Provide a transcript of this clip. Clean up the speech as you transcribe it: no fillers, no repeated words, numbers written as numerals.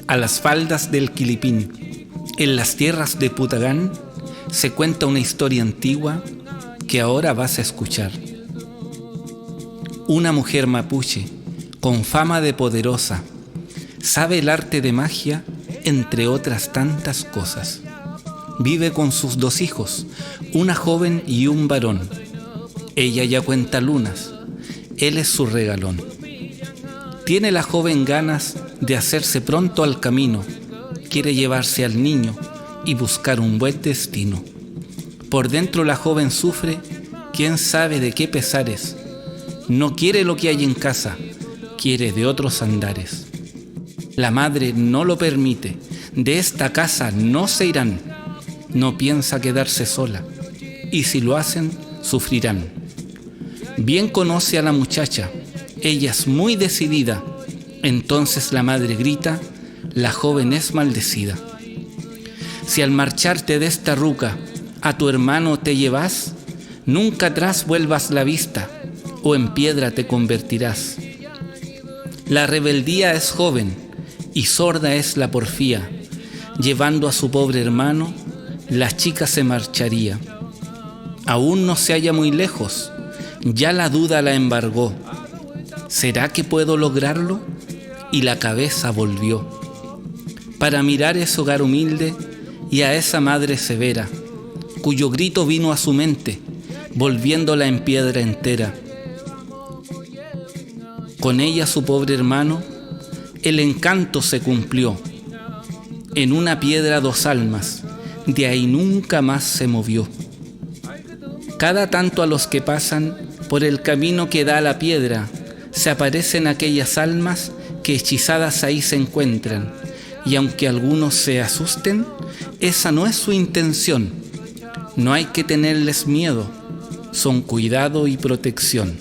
A las faldas del Quilipín, en las tierras de Putagán, se cuenta una historia antigua que ahora vas a escuchar. Una mujer mapuche, con fama de poderosa, sabe el arte de magia, entre otras tantas cosas. Vive con sus 2 hijos, una joven y un varón. Ella ya cuenta lunas, él es su regalón. Tiene la joven ganas de hacerse pronto al camino, quiere llevarse al niño y buscar un buen destino. Por dentro la joven sufre, quién sabe de qué pesares. No quiere lo que hay en casa, quiere de otros andares. La madre no lo permite, de esta casa no se irán. No piensa quedarse sola, y si lo hacen, sufrirán. Bien conoce a la muchacha, ella es muy decidida. Entonces la madre grita, la joven es maldecida. Si al marcharte de esta ruca a tu hermano te llevas, nunca atrás vuelvas la vista, o en piedra te convertirás. La rebeldía es joven, y sorda es la porfía. Llevando a su pobre hermano, la chica se marcharía. Aún no se halla muy lejos, ya la duda la embargó. ¿Será que puedo lograrlo? Y la cabeza volvió para mirar ese hogar humilde y a esa madre severa, cuyo grito vino a su mente, volviéndola en piedra entera. Con ella su pobre hermano, el encanto se cumplió. En una piedra 2 almas, de ahí nunca más se movió. Cada tanto a los que pasan por el camino que da a la piedra, se aparecen aquellas almas que hechizadas ahí se encuentran, y aunque algunos se asusten, esa no es su intención. No hay que tenerles miedo, son cuidado y protección.